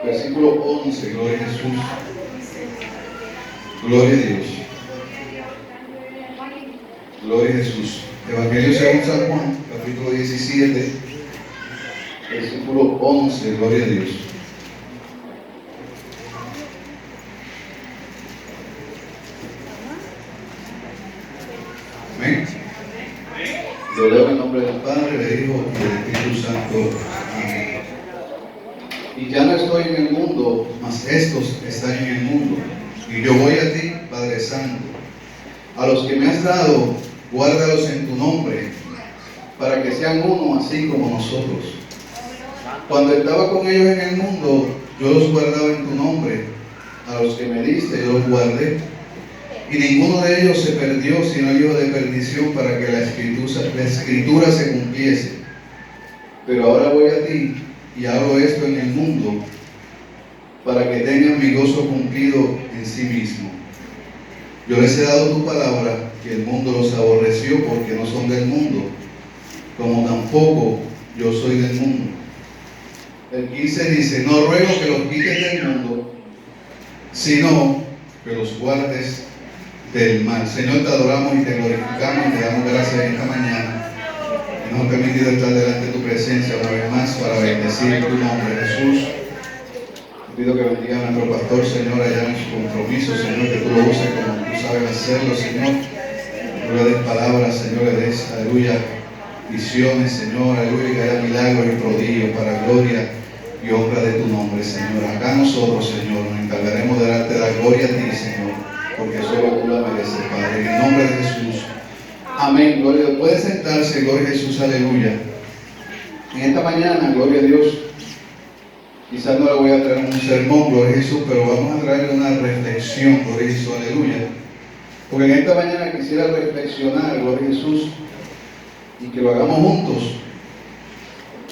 Versículo 11, gloria a Jesús. Gloria a Dios. Gloria a Jesús. Evangelio según San Juan, capítulo 17, versículo 11, gloria a Dios. Amén. Lo leo en el nombre del Padre, del Hijo y del Espíritu Santo. Amén. Y ya no estoy en el mundo, mas estos están en el mundo. Y yo voy a ti, Padre Santo. A los que me has dado, guárdalos en tu nombre, para que sean uno así como nosotros. Cuando estaba con ellos en el mundo, yo los guardaba en tu nombre. A los que me diste, yo los guardé. Y ninguno de ellos se perdió, sino el hijo de perdición, para que la escritura se cumpliese. Pero ahora voy a ti, y hago esto en el mundo, para que tengan mi gozo cumplido en sí mismo. Yo les he dado tu palabra, que el mundo los aborreció, porque no son del mundo, como tampoco yo soy del mundo. El 15 dice: no ruego que los quites del mundo, sino que los guardes del mal. Señor, te adoramos y te glorificamos y te damos gracias en esta mañana. Que nos ha permitido estar delante de tu presencia una vez más para bendecir tu nombre, Jesús. Te pido que bendiga a nuestro pastor, Señor, allá en su compromiso, Señor, que tú lo uses como tú sabes hacerlo, Señor. Que tú le des palabras, Señor, le des, aleluya, visiones, Señor, aleluya, que haya milagros y prodigios para gloria y honra de tu nombre, Señor. Acá nosotros, Señor, nos encargaremos de darte la gloria a ti, Señor, porque solo tú la mereces, Padre. En el nombre de Jesús. Amén. Gloria a Dios. Puede sentarse, gloria a Jesús, aleluya. En esta mañana, gloria a Dios, quizás no le voy a traer un sermón, gloria a Jesús, pero vamos a traerle una reflexión, gloria a Jesús, aleluya. Porque en esta mañana quisiera reflexionar, gloria a Jesús, y que lo hagamos juntos,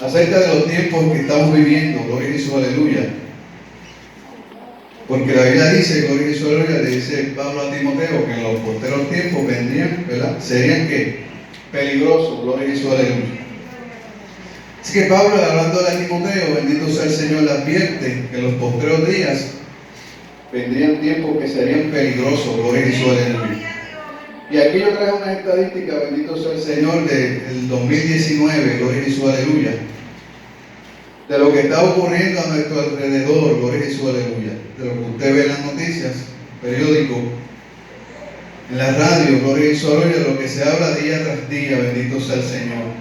acerca de los tiempos que estamos viviendo, gloria a Jesús, aleluya. Porque la Biblia dice, gloria a Jesús, aleluya, le dice Pablo a Timoteo, que en los posteros tiempos vendrían, ¿verdad? Serían que peligrosos, gloria a Jesús, aleluya. Así que Pablo, hablando a Timoteo, bendito sea el Señor, le advierte que en los posteros días vendrían tiempos que serían peligrosos, gloria a Jesús, aleluya. Y aquí yo traigo una estadística, bendito sea el Señor, del 2019, gloria a Jesús, aleluya. De lo que está ocurriendo a nuestro alrededor, gloria a Jesús, aleluya. De lo que usted ve en las noticias, periódicos, en la radio, gloria a Jesús, aleluya, de lo que se habla día tras día, bendito sea el Señor.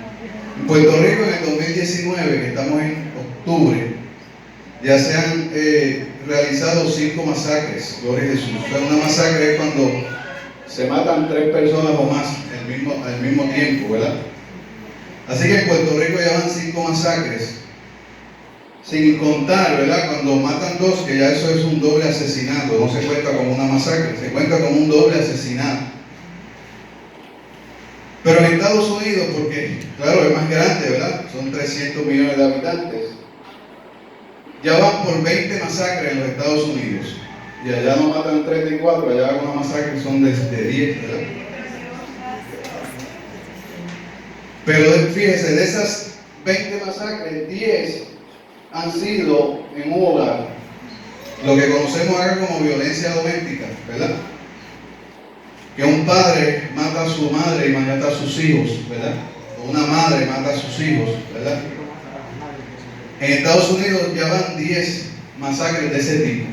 En Puerto Rico, en el 2019, que estamos en octubre, ya se han realizado 5 masacres, gloria a Jesús. O sea, una masacre es cuando se matan 3 personas o más al mismo tiempo, ¿verdad? Así que en Puerto Rico ya van 5 masacres. Sin contar, ¿verdad? Cuando matan 2, que ya eso es un doble asesinato, no se cuenta como una masacre, se cuenta como un doble asesinato. Pero en Estados Unidos, porque claro, es más grande, ¿verdad? Son 300 millones de habitantes. Ya van por 20 masacres en los Estados Unidos. Y allá no matan 34, allá algunas masacres son de 10, ¿verdad? Pero fíjese, de esas 20 masacres, 10 han sido en un hogar, lo que conocemos acá como violencia doméstica, ¿verdad? Que un padre mata a su madre y mata a sus hijos, ¿verdad? O una madre mata a sus hijos, ¿verdad? En Estados Unidos ya van 10 masacres de ese tipo.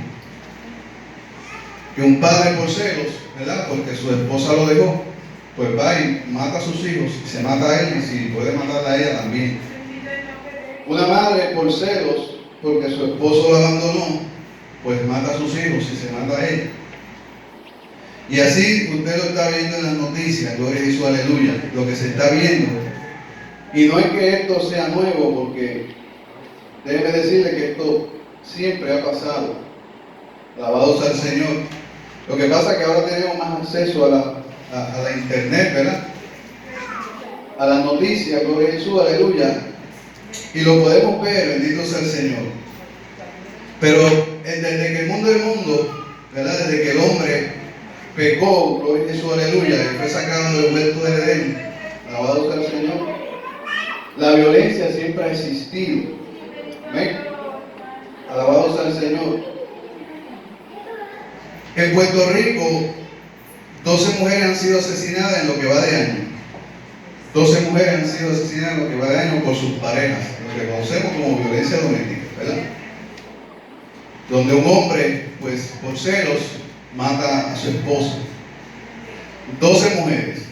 Que un padre por celos, ¿verdad? Porque su esposa lo dejó, pues va y mata a sus hijos, y se mata a él, y si puede matarla a ella también. Una madre por celos, porque su esposo la abandonó, pues mata a sus hijos y se mata a ella. Y así usted lo está viendo en las noticias, gloria a Jesús, aleluya, lo que se está viendo. Y no es que esto sea nuevo, porque déjeme decirle que esto siempre ha pasado. Alabado sea el Señor. Lo que pasa es que ahora tenemos más acceso a la internet, ¿verdad? A las noticias, gloria a Jesús, aleluya. Y lo podemos ver, bendito sea el Señor. Pero desde que el mundo es mundo, ¿verdad? Desde que el hombre pecó, gloria a Jesús, aleluya, y fue sacado del huerto del Edén, alabado sea el Señor, la violencia siempre ha existido. ¿Ven? Alabados al Señor. En Puerto Rico, 12 mujeres han sido asesinadas en lo que va de año. 12 mujeres han sido asesinadas en lo que va de año por sus parejas, lo que conocemos como violencia doméstica, ¿verdad? Donde un hombre, pues por celos, mata a su esposa. 12 mujeres.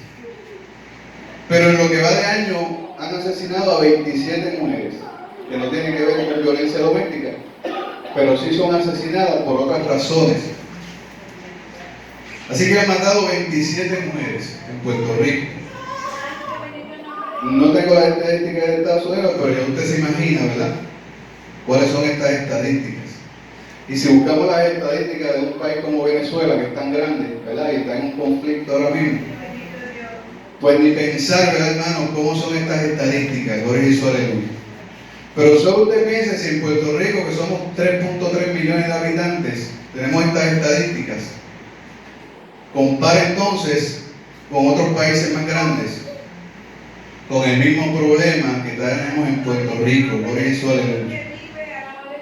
Pero en lo que va de año han asesinado a 27 mujeres, que no tienen que ver con violencia doméstica, pero sí son asesinadas por otras razones. Así que han matado 27 mujeres en Puerto Rico. No tengo las estadísticas de Estados Unidos, pero ya usted se imagina, ¿verdad?, cuáles son estas estadísticas. Y si buscamos las estadísticas de un país como Venezuela, que es tan grande, ¿verdad?, y está en un conflicto ahora mismo, pues ni pensar, ¿verdad, hermanos, cómo son estas estadísticas? Gloria a Jesús, aleluya. Pero solo usted piense, si en Puerto Rico, que somos 3.3 millones de habitantes, tenemos estas estadísticas, compara entonces con otros países más grandes, con el mismo problema que tenemos en Puerto Rico. Gloria a Jesús, aleluya.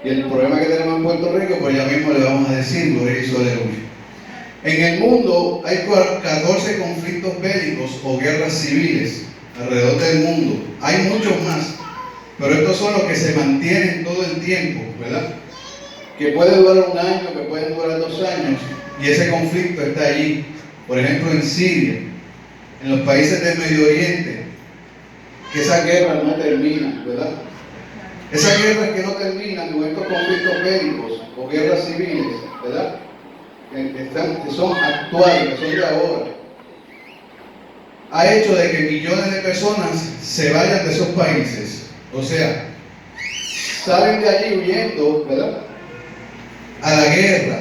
Y el problema que tenemos en Puerto Rico, pues ya mismo le vamos a decir, gloria a Jesús, aleluya. En el mundo hay 14 conflictos bélicos o guerras civiles alrededor del mundo. Hay muchos más, pero estos son los que se mantienen todo el tiempo, ¿verdad? Que puede durar un año, que pueden durar 2 años, y ese conflicto está allí. Por ejemplo, en Siria, en los países del Medio Oriente, que esas guerras no terminan, ¿verdad? Esas guerras que no terminan con estos conflictos bélicos o guerras civiles, ¿verdad?, que son actuales, que son de ahora, ha hecho de que millones de personas se vayan de esos países. O sea, salen de allí huyendo, ¿verdad?, a la guerra.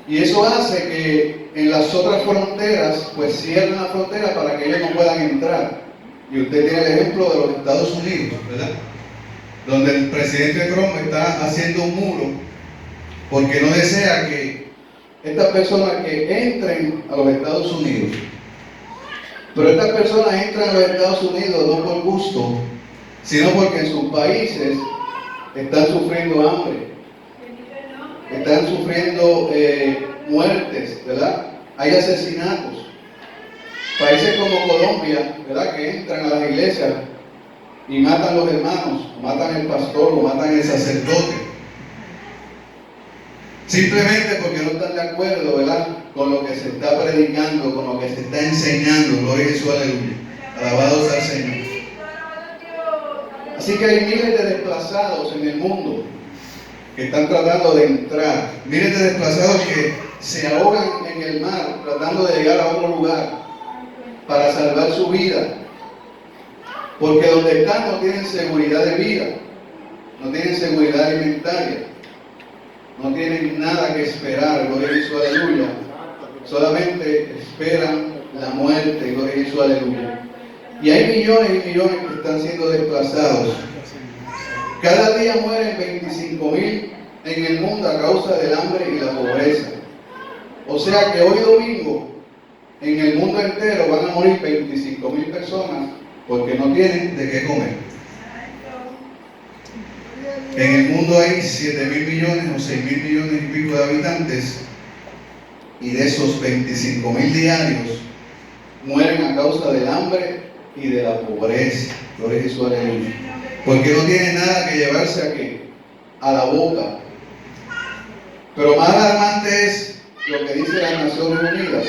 Y eso hace que en las otras fronteras, pues cierren la frontera para que ellos no puedan entrar. Y usted tiene el ejemplo de los Estados Unidos, ¿verdad?, donde el presidente Trump está haciendo un muro porque no desea que estas personas que entren a los Estados Unidos, pero estas personas entran a los Estados Unidos no por gusto, sino porque en sus países están sufriendo hambre, están sufriendo muertes, ¿verdad? Hay asesinatos. Países como Colombia, ¿verdad?, que entran a las iglesias y matan a los hermanos, matan al pastor, o matan al sacerdote, simplemente porque no están de acuerdo, ¿verdad?, con lo que se está predicando, con lo que se está enseñando. Gloria a Jesús, aleluya. Alabados al Señor. Así que hay miles de desplazados en el mundo que están tratando de entrar, miles de desplazados que se ahogan en el mar tratando de llegar a otro lugar para salvar su vida, porque donde están no tienen seguridad de vida, no tienen seguridad alimentaria, no tienen nada que esperar. Gloria a Jesús, aleluya. Solamente esperan la muerte. Gloria a Jesús, aleluya. Y hay millones y millones que están siendo desplazados. Cada día mueren 25,000 en el mundo a causa del hambre y la pobreza. O sea que hoy domingo, en el mundo entero van a morir 25,000 personas porque no tienen de qué comer. En el mundo hay 7,000 millones o 6,000 millones y pico de habitantes, y de esos 25,000 diarios mueren a causa del hambre y de la pobreza. Gloria a Jesús, aleluya. Porque no tienen nada que llevarse a qué, a la boca. Pero más alarmante es lo que dice las Naciones Unidas,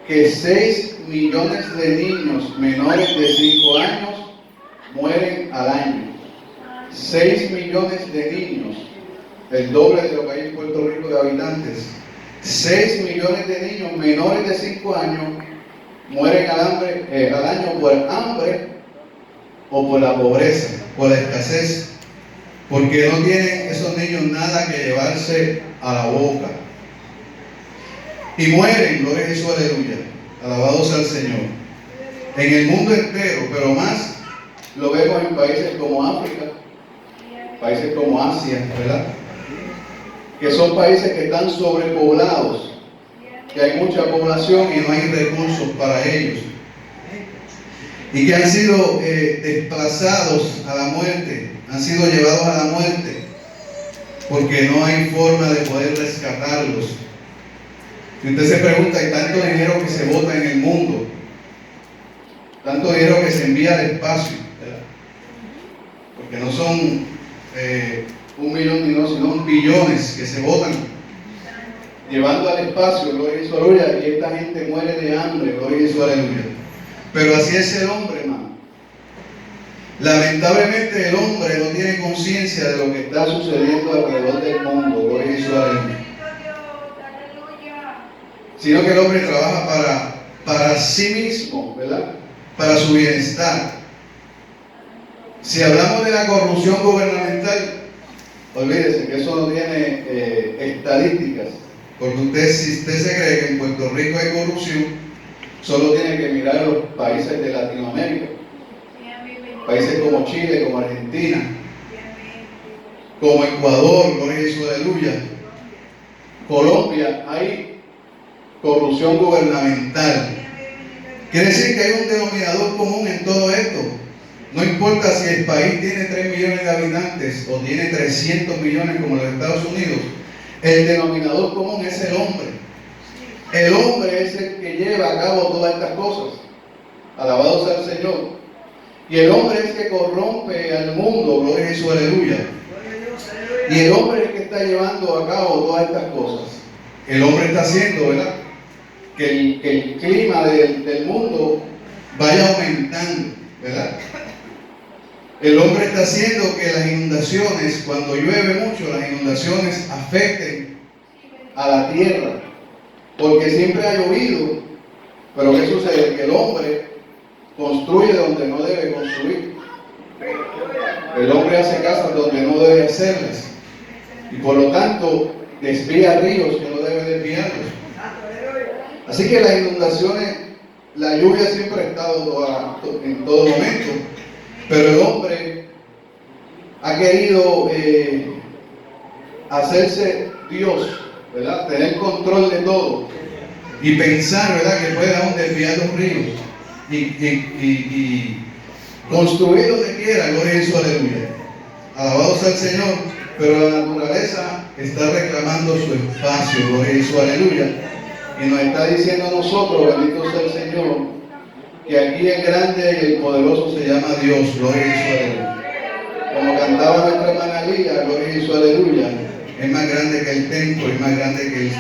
que 6 millones de niños menores de 5 años mueren al año. 6 millones de niños, el doble de lo que hay en Puerto Rico de habitantes. 6 millones de niños menores de 5 años mueren al año por hambre o por la pobreza, por la escasez, porque no tienen esos niños nada que llevarse a la boca. Y mueren, gloria a Jesús, aleluya, alabados al Señor, en el mundo entero, pero más lo vemos en países como África, países como Asia, ¿verdad?, que son países que están sobrepoblados, que hay mucha población y no hay recursos para ellos, y que han sido desplazados a la muerte han sido llevados a la muerte, porque no hay forma de poder rescatarlos. Si usted se pregunta, hay tanto dinero que se bota en el mundo, tanto dinero que se envía al espacio, ¿verdad? Porque no son 1 millón ni 2, sino billones que se botan llevando al espacio, gloria y su aleluya, y esta gente muere de hambre, gloria y su aleluya. Pero así es el hombre, hermano. Lamentablemente el hombre no tiene conciencia de lo que está sucediendo alrededor del mundo, gloria y su aleluya. Sino que el hombre trabaja para sí mismo, ¿verdad? Para su bienestar. Si hablamos de la corrupción gubernamental, olvídese que eso no tiene estadísticas. Porque si usted se cree que en Puerto Rico hay corrupción, solo tiene que mirar a los países de Latinoamérica. Países como Chile, como Argentina, como Ecuador, gloria y su aleluya. Colombia, hay corrupción gubernamental. Quiere decir que hay un denominador común en todo esto. No importa si el país tiene 3 millones de habitantes o tiene 300 millones como los Estados Unidos, el denominador común es el hombre. El hombre es el que lleva a cabo todas estas cosas. Alabado sea el Señor. Y el hombre es el que corrompe al mundo, gloria y su aleluya. Y el hombre es el que está llevando a cabo todas estas cosas. El hombre está haciendo, ¿verdad?, que el clima del mundo vaya aumentando, ¿verdad? El hombre está haciendo que las inundaciones, cuando llueve mucho, las inundaciones afecten a la tierra, porque siempre ha llovido. Pero ¿qué sucede? Que el hombre construye donde no debe construir. El hombre hace casas donde no debe hacerlas, y por lo tanto desvía ríos que no debe desviarlos. Así que las inundaciones, la lluvia siempre ha estado en todo momento, pero el hombre ha querido hacerse Dios, ¿verdad? Tener control de todo y pensar, ¿verdad?, que puede aún desviar los ríos y construir donde quiera, gloria y su aleluya. Alabado sea el Señor, pero la naturaleza está reclamando su espacio, gloria y su aleluya. Y nos está diciendo a nosotros, bendito sea el Señor, que aquí el grande y el poderoso se llama Dios, gloria y su aleluya. Como cantaba nuestra hermana Lía, gloria y su aleluya, es más grande que el templo, es más grande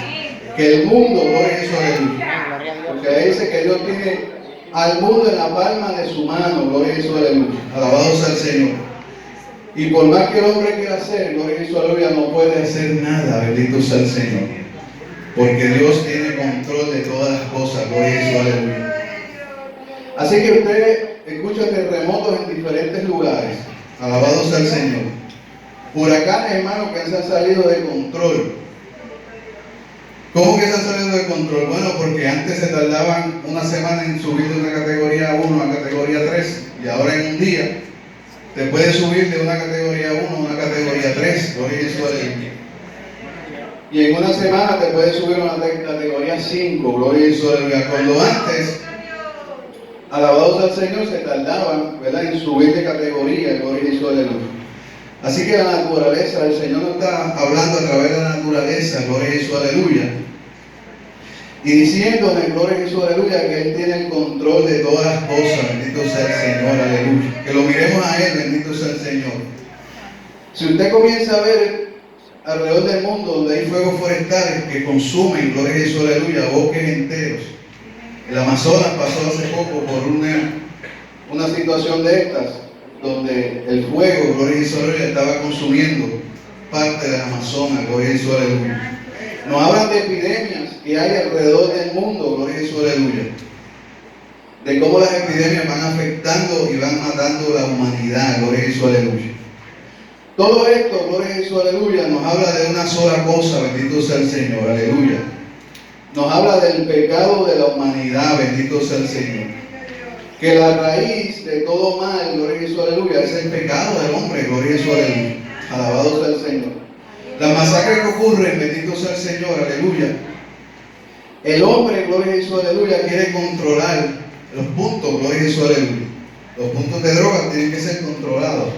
que el mundo, gloria y su aleluya. Porque ahí dice que Dios tiene al mundo en la palma de su mano, gloria y su aleluya. Alabado sea el Señor. Y por más que el hombre quiera hacer, gloria y su aleluya, no puede hacer nada, bendito sea el Señor. Porque Dios tiene control de todas las cosas, gloria y su aleluya. Así que usted escucha terremotos en diferentes lugares. Alabado sea el Señor. Huracanes, hermanos, que se han salido de control. ¿Cómo que se han salido de control? Bueno, porque antes se tardaban una semana en subir de una categoría 1 a categoría 3, y ahora en un día te puede subir de una categoría 1 a una categoría 3, gloria y su aleluya. Y en una semana te puede subir a una categoría 5, gloria y su aleluya. Cuando antes, alabados al Señor, se tardaban, ¿verdad?, en subir de categoría, gloria y su aleluya. Así que la naturaleza, el Señor nos está hablando a través de la naturaleza, gloria y su aleluya. Y diciéndole, gloria y su aleluya, que Él tiene el control de todas las cosas, bendito sea el Señor, aleluya. Que lo miremos a Él, bendito sea el Señor. Si usted comienza a ver alrededor del mundo donde hay fuegos forestales que consumen, gloria y su aleluya, bosques enteros. El Amazonas pasó hace poco por una situación de estas, donde el fuego, gloria y su aleluya, estaba consumiendo parte del Amazonas, gloria y su aleluya. Nos hablan de epidemias que hay alrededor del mundo, gloria y su aleluya. De cómo las epidemias van afectando y van matando la humanidad, gloria y su aleluya. Todo esto, gloria y su aleluya, nos habla de una sola cosa, bendito sea el Señor, aleluya. Nos habla del pecado de la humanidad, bendito sea el Señor. Que la raíz de todo mal, gloria y su aleluya, es el pecado del hombre, gloria y su aleluya. Alabado sea el Señor. Las masacres que ocurren, bendito sea el Señor, aleluya. El hombre, gloria y su aleluya, quiere controlar los puntos, gloria y su aleluya. Los puntos de droga tienen que ser controlados.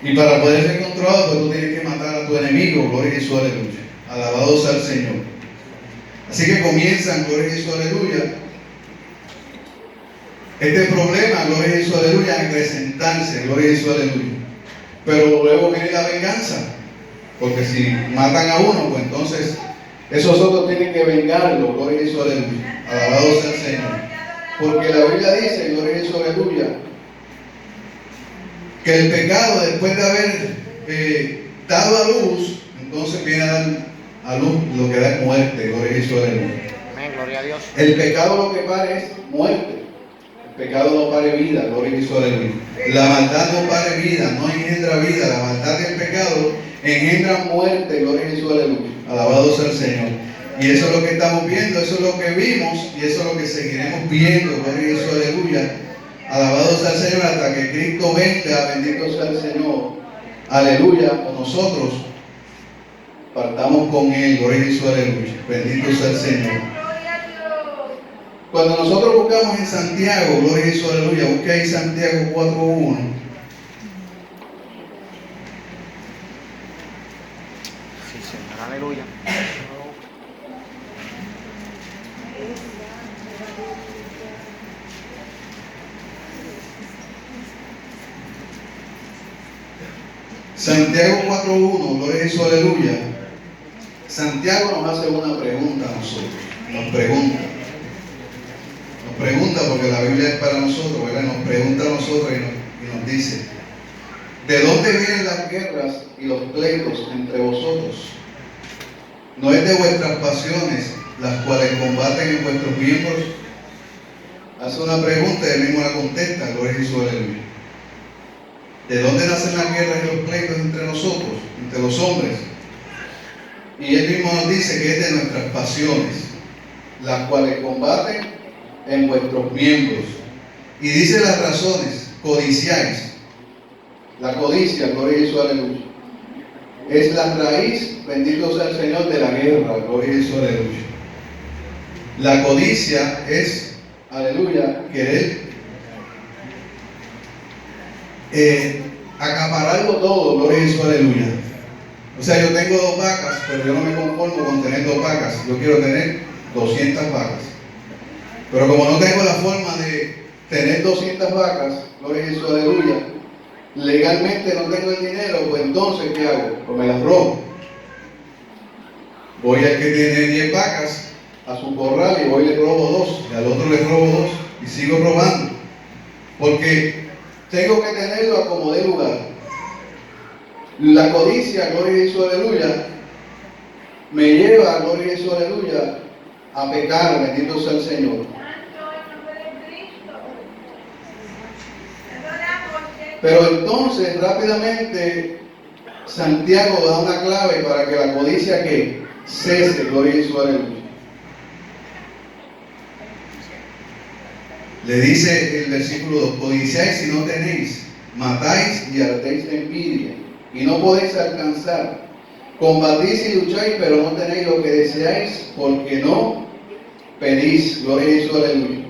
Y para poder ser controlado, pues tú tienes que matar a tu enemigo, gloria a Jesús, aleluya. Alabado sea el Señor. Así que comienzan, gloria a Jesús, aleluya, este problema, gloria a Jesús, aleluya, a acrecentarse, gloria a Jesús, aleluya. Pero luego viene la venganza, porque si matan a uno, pues entonces esos otros tienen que vengarlo, gloria a Jesús, aleluya. Alabado sea el Señor. Porque la Biblia dice, gloria a Jesús, aleluya, que el pecado, después de haber dado a luz, entonces viene a dar a luz lo que da es muerte, gloria a Jesús, aleluya. Amén, gloria a Dios. El pecado lo que pare es muerte. El pecado no pare vida, gloria a Jesús, aleluya. La maldad no pare vida, no engendra vida. La maldad del pecado engendra muerte, gloria a Jesús, aleluya. Alabado sea el Señor. Y eso es lo que estamos viendo, eso es lo que vimos y eso es lo que seguiremos viendo, gloria a Jesús, aleluya. Alabado sea el Señor hasta que Cristo venga, bendito sea el Señor. Aleluya, o nosotros partamos con Él, gloria a Jesús, aleluya. Bendito sea el Señor. Cuando nosotros buscamos en Santiago, gloria a Jesús, aleluya, busque ahí Santiago 4:1. Sí, Señor, aleluya. Santiago 4:1, gloria a Jesús, aleluya. Santiago nos hace una pregunta a nosotros, nos pregunta porque la Biblia es para nosotros, ¿verdad? Nos pregunta a nosotros y nos dice, ¿de dónde vienen las guerras y los pleitos entre vosotros? ¿No es de vuestras pasiones las cuales combaten en vuestros miembros? Hace una pregunta y él mismo la contesta, gloria a Jesús, aleluya. ¿De dónde nacen las guerras y los pleitos entre nosotros, entre los hombres? Y él mismo nos dice que es de nuestras pasiones, las cuales combaten en vuestros miembros. Y dice las razones: codiciáis. La codicia, gloria a Jesús, aleluya, es la raíz, bendito sea el Señor, de la guerra, gloria a Jesús, aleluya. La codicia es, aleluya, querer acapararlo todo, gloria a Jesús, aleluya. O sea, yo tengo 2 vacas, pero yo no me conformo con tener 2 vacas, yo quiero tener 200 vacas. Pero como no tengo la forma de tener 200 vacas, gloria a Jesús, aleluya, legalmente no tengo el dinero, pues entonces, ¿qué hago? Pues me las robo. Voy al que tiene 10 vacas a su corral y voy y le robo 2, y al otro le robo 2, y sigo robando. Porque tengo que tenerlo a como dé lugar. La codicia, gloria a Jesús, aleluya, me lleva, gloria a Jesús, aleluya, a pecar, bendito sea el Señor. Pero entonces, rápidamente, Santiago da una clave para que la codicia que cese, gloria a Jesús, aleluya. Le dice el versículo 2, codiciáis si no tenéis, matáis y hartéis de envidia, y no podéis alcanzar. Combatís y lucháis, pero no tenéis lo que deseáis, porque no pedís, gloria a Jesús, aleluya.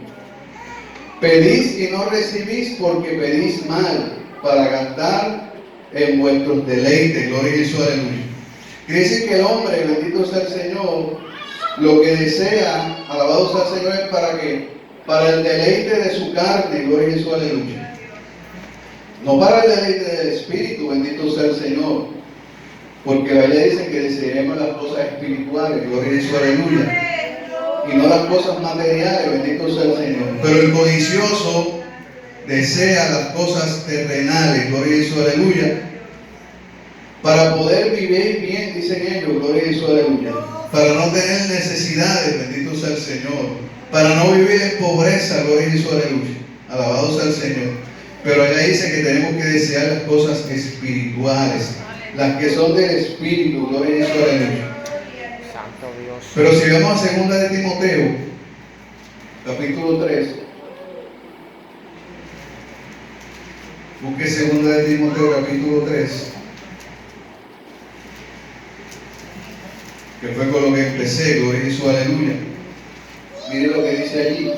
Pedís y no recibís, porque pedís mal, para gastar en vuestros deleites, gloria a Jesús, aleluya. Quiere decir que el hombre, bendito sea el Señor, lo que desea, alabado sea el Señor, es para que para el deleite de su carne, gloria a Jesús, aleluya. No para el deleite del Espíritu, bendito sea el Señor. Porque la Biblia dice que desearemos las cosas espirituales, gloria a Jesús, aleluya. Y no las cosas materiales, bendito sea el Señor. Pero el codicioso desea las cosas terrenales, gloria a Jesús, aleluya. Para poder vivir bien, dicen ellos, gloria a Jesús, aleluya. Para no tener necesidades, bendito sea el Señor. Para no vivir en pobreza, gloria a Jesús, aleluya. Alabado sea el Señor. Pero ella dice que tenemos que desear las cosas espirituales, las que son del Espíritu, gloria a Jesús, aleluya. Santo Dios. Pero si vamos a 2 de Timoteo, capítulo 3, busque 2 de Timoteo, capítulo 3, que fue con lo que empecé, gloria a Jesús, aleluya. Mire lo que dice allí.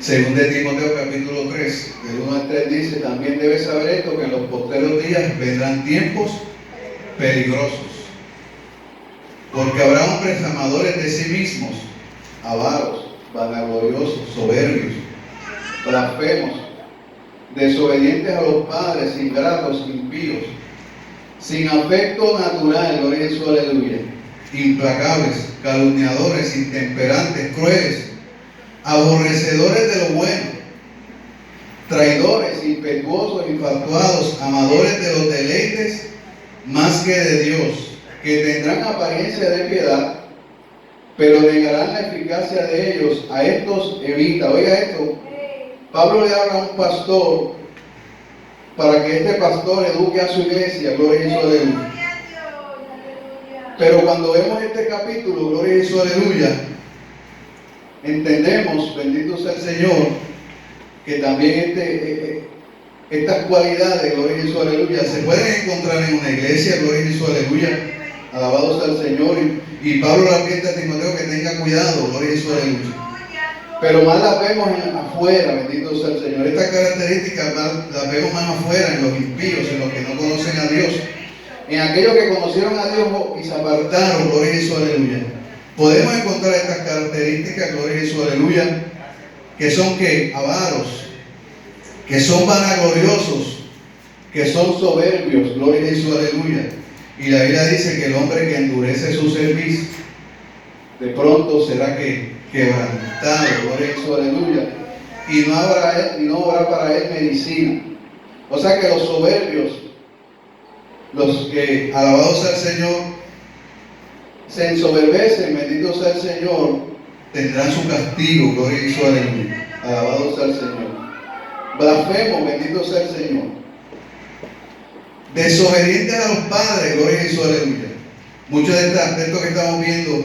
Según de Timoteo capítulo 3, del 1 al 3 dice, también debes saber esto, que en los postreros días vendrán tiempos peligrosos. Porque habrá hombres amadores de sí mismos, avaros, vanagloriosos, soberbios, blasfemos, desobedientes a los padres, ingratos, impíos, sin afecto natural, gloria a Jesús, aleluya, implacables, calumniadores, intemperantes, crueles, aborrecedores de lo bueno, traidores, impetuosos, infatuados, amadores de los deleites más que de Dios, que tendrán apariencia de piedad, pero negarán la eficacia de ellos. A estos evita. Oiga esto, Pablo le habla a un pastor para que este pastor eduque a su iglesia, gloria a Jesús, aleluya. Pero cuando vemos este capítulo, gloria a Jesús, aleluya, entendemos, bendito sea el Señor, que también estas cualidades, gloria a Jesús, aleluya, se pueden encontrar en una iglesia, gloria a Jesús, aleluya, alabado sea el Señor. Y Pablo le advierte a Timoteo que tenga cuidado, gloria a Jesús, aleluya. Pero más las vemos afuera, bendito sea el Señor. Estas características las vemos más afuera, en los impíos, en los que no conocen a Dios, en aquellos que conocieron a Dios y se apartaron, gloria a Jesús, aleluya. Podemos encontrar estas características, gloria a Jesús, aleluya, que son que avaros, que son vanagloriosos, que son soberbios, gloria a Jesús, aleluya. Y la Biblia dice que el hombre que endurece su cerviz, de pronto será quebrantado, gloria a Jesús, aleluya. Y no habrá para él medicina. O sea que los soberbios, los que, alabados sea el Señor, se ensoberbecen, bendito sea el Señor, tendrán su castigo, gloria a Jesús, aleluya. Alabado sea el Señor. Blasfemo, bendito sea el Señor. Desobedientes a los padres, gloria a Jesús, aleluya. Muchos de esto que estamos viendo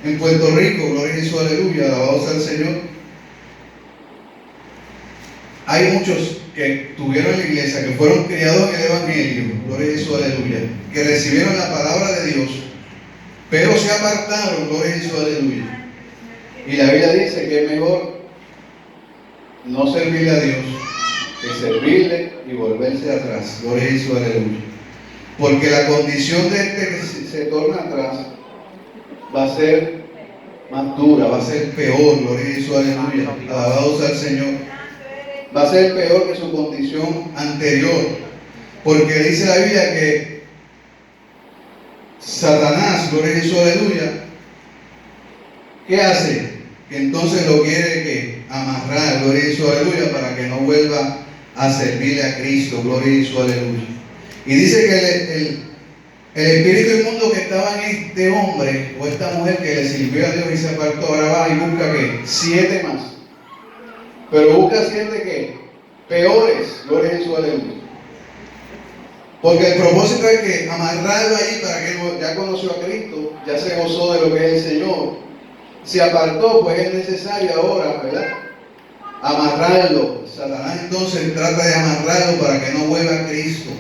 en Puerto Rico, gloria a Jesús, aleluya, alabado sea el Señor. Hay muchos que tuvieron en la iglesia, que fueron criados en el Evangelio, gloria a Jesús, aleluya, que recibieron la palabra de Dios, pero se apartaron, gloria a Jesús, aleluya. Y la Biblia dice que es mejor no servirle a Dios que servirle y volverse atrás, gloria a Jesús, aleluya. Porque la condición de este que se torna atrás va a ser más dura, va a ser peor, gloria a Jesús, aleluya. Alabado sea el Señor. Va a ser peor que su condición anterior. Porque dice la Biblia que Satanás, gloria a Jesús, aleluya, ¿qué hace? Que entonces lo quiere que amarrar, gloria a Jesús, aleluya, para que no vuelva a servirle a Cristo, gloria a Jesús, aleluya. Y dice que el espíritu inmundo que estaba en este hombre o esta mujer que le sirvió a Dios y se apartó, ahora va y busca ¿qué? 7 más. Pero busca 7 ¿qué? Peores, gloria a Jesús, aleluya. Porque el propósito es que amarrarlo ahí para que ya conoció a Cristo, ya se gozó de lo que es el Señor, se apartó, pues es necesario ahora, ¿verdad? Amarrarlo. Satanás entonces trata de amarrarlo para que no vuelva a Cristo.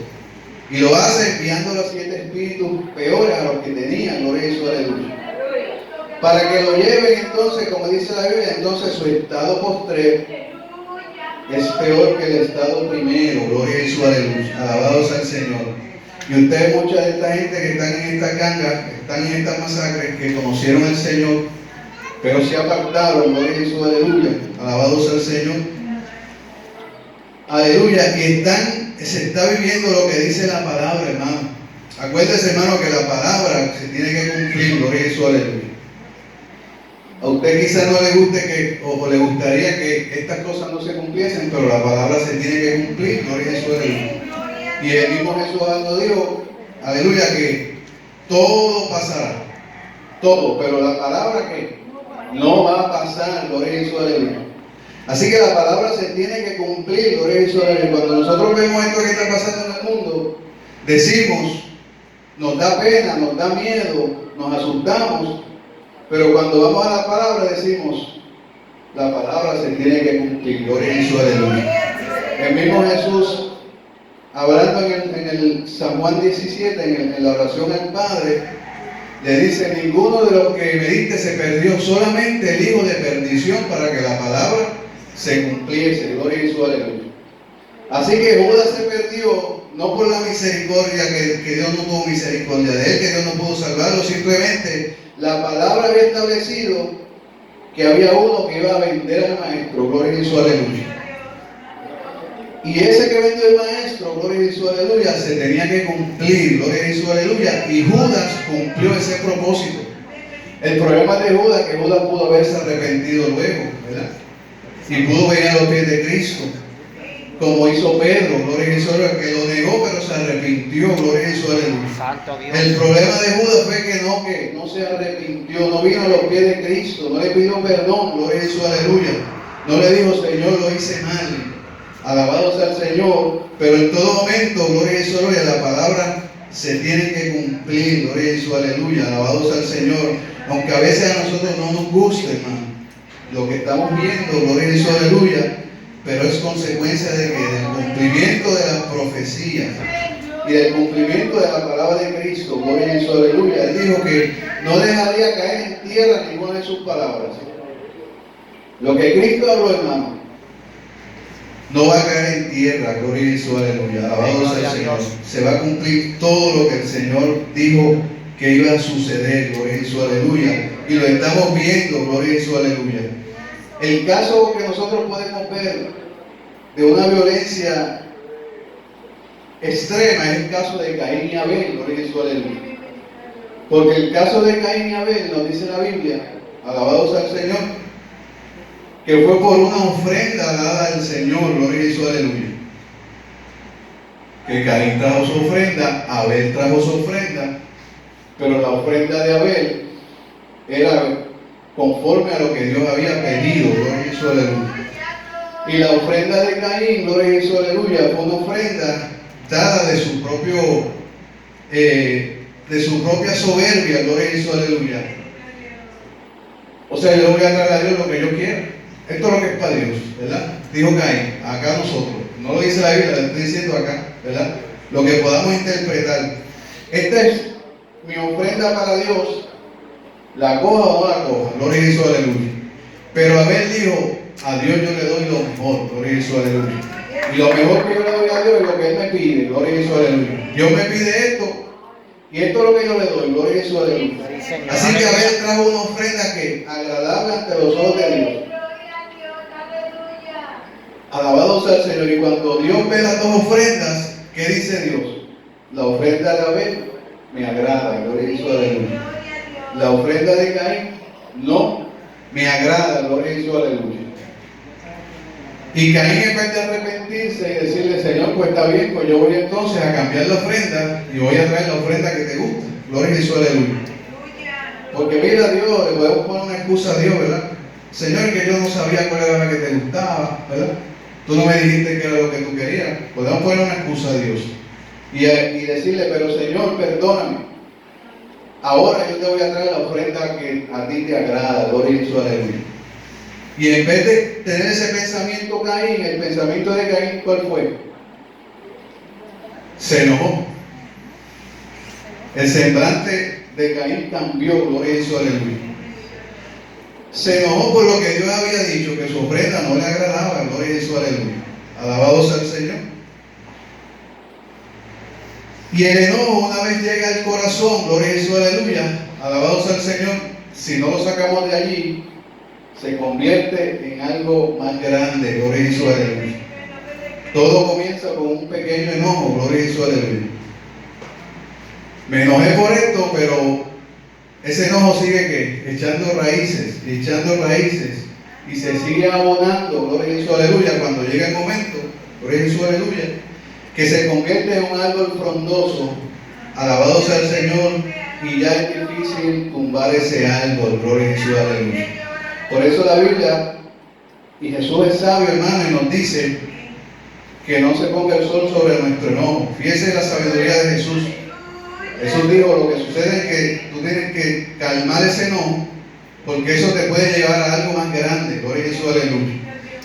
Y lo hace enviándolo a 7 espíritus peores a los que tenía, gloria a Jesús, aleluya. Para que lo lleven entonces, como dice la Biblia, entonces su estado postrero es peor que el estado primero, gloria a Jesús, aleluya. Alabado sea el Señor. Y ustedes, mucha de esta gente que están en esta ganga, están en esta masacre, que conocieron al Señor, pero se apartaron, gloria a Jesús, aleluya. Alabado sea el Señor. Aleluya. Y se está viviendo lo que dice la palabra, hermano. Acuérdese, hermano, que la palabra se tiene que cumplir, gloria a Jesús, aleluya. A usted quizás no le guste o le gustaría que estas cosas no se cumpliesen, pero la palabra se tiene que cumplir, gloria a Jesús, aleluya. Y el mismo Jesús nos dijo, aleluya, que todo pasará, todo, pero la palabra que no va a pasar, gloria a Jesús, aleluya. Así que la palabra se tiene que cumplir, gloria a Jesús, aleluya. Cuando nosotros vemos esto que está pasando en el mundo, decimos, nos da pena, nos da miedo, nos asustamos, pero cuando vamos a la palabra decimos, la palabra se tiene que cumplir, gloria a Jesús, aleluya. El mismo Jesús, hablando en el San Juan 17, en la oración al Padre, le dice, ninguno de los que me diste se perdió, solamente el hijo de perdición, para que la palabra se cumpliese. Gloria a Jesús, aleluya. Así que Judas se perdió, no por la misericordia, que Dios no tuvo misericordia de él, que Dios no pudo salvarlo, simplemente la palabra había establecido que había uno que iba a vender al maestro. Gloria a Jesús, aleluya. Y ese que vendió el maestro, gloria a Jesús, aleluya, se tenía que cumplir, gloria a Jesús, aleluya. Y Judas cumplió ese propósito. El problema de Judas es que Judas pudo haberse arrepentido luego, ¿verdad? Y pudo venir a los pies de Cristo, como hizo Pedro, gloria a Jesús, que lo negó, pero se arrepintió, gloria a Jesús, aleluya. Santo Dios. El problema de Judas fue que no se arrepintió, no vino a los pies de Cristo, no le pidió perdón, gloria a Jesús, aleluya. No le dijo, Señor, lo hice mal. Alabado sea el Señor, pero en todo momento, gloria a Jesús, aleluya, la palabra se tiene que cumplir, gloria a Jesús, aleluya, alabado sea el Señor, aunque a veces a nosotros no nos guste, hermano, lo que estamos viendo, gloria a Jesús, aleluya, pero es consecuencia de que del cumplimiento de las profecías y del cumplimiento de la palabra de Cristo, gloria a Jesús, aleluya. Él dijo que no dejaría caer en tierra ninguna de sus palabras. Lo que Cristo habló, hermano, no va a caer en tierra, gloria a Jesús, aleluya. Alabado sea el Señor. Se va a cumplir todo lo que el Señor dijo que iba a suceder, gloria a Jesús, aleluya. Y lo estamos viendo, gloria a Jesús, aleluya. El caso que nosotros podemos ver de una violencia extrema es el caso de Caín y Abel, gloria a Jesús, aleluya. Porque el caso de Caín y Abel nos dice la Biblia, alabado sea el Señor, que fue por una ofrenda dada al Señor, gloria a Jesús, aleluya. Que Caín trajo su ofrenda, Abel trajo su ofrenda, pero la ofrenda de Abel era conforme a lo que Dios había pedido, gloria a Jesús, aleluya. Y la ofrenda de Caín, gloria a Jesús, aleluya, fue una ofrenda dada de su propia soberbia, gloria a Jesús, aleluya. O sea, yo le voy a dar a Dios lo que yo quiera. Esto es lo que es para Dios, ¿verdad? Dijo Caín, acá nosotros. No lo dice la Biblia, lo estoy diciendo acá, ¿verdad? Lo que podamos interpretar. Esta es mi ofrenda para Dios. La coja o no la coja, gloria a Jesús, aleluya. Pero Abel dijo, a Dios yo le doy lo mejor, gloria a Jesús, aleluya. Y lo mejor que yo le doy a Dios es lo que Él me pide, gloria a Jesús, aleluya. Dios me pide esto, y esto es lo que yo le doy, gloria a Jesús, aleluya. Así que Abel trajo una ofrenda que agradable ante los ojos de Dios. Alabado sea el Señor. Y cuando Dios ve las dos ofrendas, ¿qué dice Dios? La ofrenda de Abel me agrada, gloria a Jesús, aleluya. La ofrenda de Caín no me agrada, gloria a Jesús, aleluya. Y Caín, en vez de arrepentirse y decirle, Señor, pues está bien, pues yo voy entonces a cambiar la ofrenda y voy a traer la ofrenda que te gusta, gloria a Jesús, aleluya. Porque mira, Dios, le podemos poner una excusa a Dios, ¿verdad? Señor, que yo no sabía cuál era la que te gustaba, ¿verdad? Tú no me dijiste que era lo que tú querías. Podemos poner una excusa a Dios y decirle, pero Señor, perdóname. Ahora yo te voy a traer la ofrenda que a ti te agrada, gloria a Jesús, aleluya. Y en vez de tener ese pensamiento Caín, el pensamiento de Caín, ¿cuál fue? Se enojó. El semblante de Caín cambió, gloria a Jesús, aleluya. Se enojó por lo que Dios había dicho, que su ofrenda no le agradaba, gloria a Jesús, aleluya. Alabado sea el Señor. Y el enojo, una vez llega al corazón, gloria a Jesús, aleluya, alabado sea el Señor, si no lo sacamos de allí, se convierte en algo más grande, gloria a Jesús, aleluya. Todo comienza con un pequeño enojo, gloria a Jesús, aleluya. Me enojé por esto, pero ese enojo sigue ¿qué? Echando raíces, y se sigue abonando, gloria a Jesús, aleluya, cuando llega el momento, gloria a Jesús, aleluya, que se convierte en un árbol frondoso, alabado sea el Señor, y ya es difícil tumbar ese árbol, gloria a Jesús, aleluya. Por eso la Biblia, y Jesús es sabio, hermano, y nos dice que no se ponga el sol sobre nuestro enojo. Fíjese la sabiduría de Jesús. Jesús dijo, lo que sucede es que tú tienes que calmar ese enojo, porque eso te puede llevar a algo más grande, gloria a Jesús, aleluya.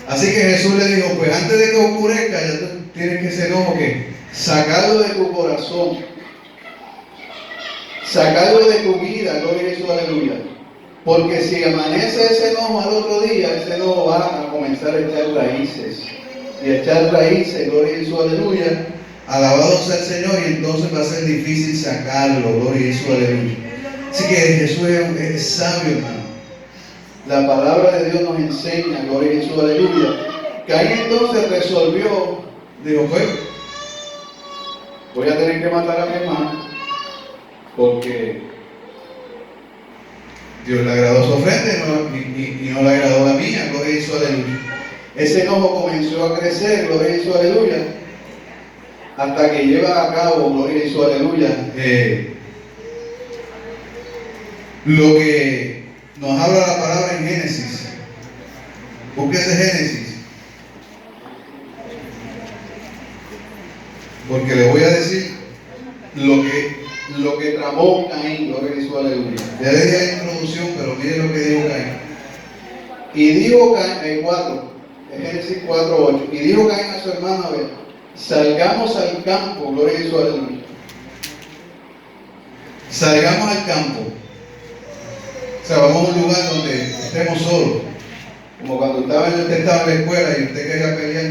Así que Jesús le dijo, pues antes de que ocurrezca, ya tienes que ese enojo que sacarlo de tu corazón, sacarlo de tu vida, gloria a Jesús, aleluya. Porque si amanece ese enojo al otro día, ese enojo va a comenzar a echar raíces. Y a echar raíces, gloria a Jesús, aleluya. Alabado sea el Señor, y entonces va a ser difícil sacarlo, gloria a Jesús, aleluya. Así que Jesús es sabio, hermano. La palabra de Dios nos enseña, gloria a Jesús, aleluya. Caín entonces resolvió, dijo, pues, voy a tener que matar a mi hermano, porque Dios le agradó su ofrenda y no le agradó la mía, gloria a Jesús, aleluya. Ese enojo comenzó a crecer, gloria a Jesús, aleluya, hasta que lleva a cabo, gloria a Jesús, aleluya, lo que nos habla la palabra en Génesis. Búsquese Génesis, porque le voy a decir lo que tramó Caín, gloria a Jesús, aleluya. Ya le dije la introducción, pero mire lo que dijo Caín. Y dijo Caín, 4, Génesis 4:8, y dijo Caín a su hermano Abel, salgamos al campo, gloria a Jesús, aleluya. Salgamos al campo. O sea, vamos a un lugar donde estemos solos. Como cuando usted estaba en la escuela y usted quería pelear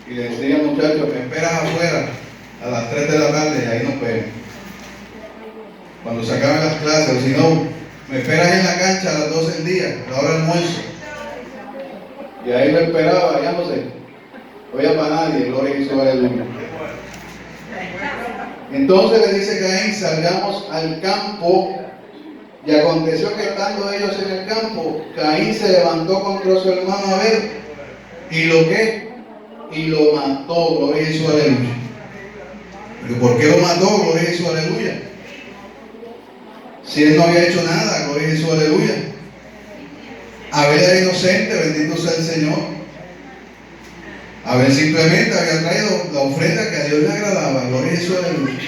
y le decía, muchachos, me esperas afuera a las 3 de la tarde y ahí nos vemos. Cuando se acaben las clases, o si no, me esperas en la cancha a las 12 del día, a la hora del almuerzo. Y ahí lo esperaba, ya no sé, no había para nadie, gloria a Jesús, aleluya. Entonces le dice Caín, salgamos al campo. Y aconteció que estando ellos en el campo, Caín se levantó contra su hermano Abel, y lo que, y lo mató, gloria a Jesús, aleluya. ¿Pero por qué lo mató, gloria a Jesús, aleluya? Si él no había hecho nada, gloria a Jesús, aleluya. Abel era inocente, bendito sea el Señor. Abel simplemente había traído la ofrenda que a Dios le agradaba, gloria a Jesús, aleluya.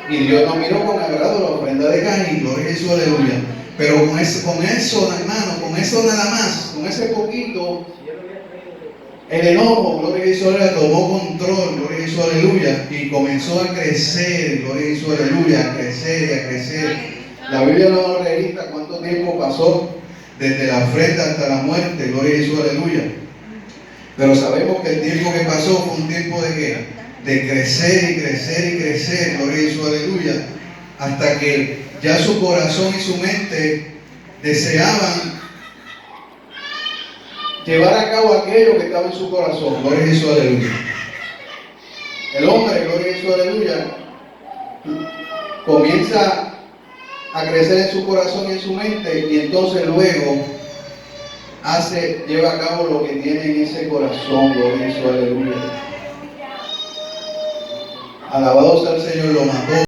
Y Dios no miró con agrado la ofrenda de Caín, gloria a Jesús, aleluya. Pero con eso, hermano, con eso nada más, con ese poquito, el enojo, gloria a Jesús, aleluya, tomó control, gloria a Jesús, aleluya, y comenzó a crecer, gloria a Jesús, aleluya, a crecer y a crecer. La Biblia no nos registra cuánto tiempo pasó desde la ofrenda hasta la muerte, gloria a Jesús, aleluya. Pero sabemos que el tiempo que pasó fue un tiempo de ¿qué? De crecer y crecer y crecer, gloria a Jesús, aleluya, hasta que ya su corazón y su mente deseaban llevar a cabo aquello que estaba en su corazón, gloria a Jesús, aleluya. El hombre, gloria a Jesús, aleluya, comienza a crecer en su corazón y en su mente, y entonces luego lleva a cabo lo que tiene en ese corazón, gloria a Jesús, aleluya. Alabado sea el Señor, lo mató.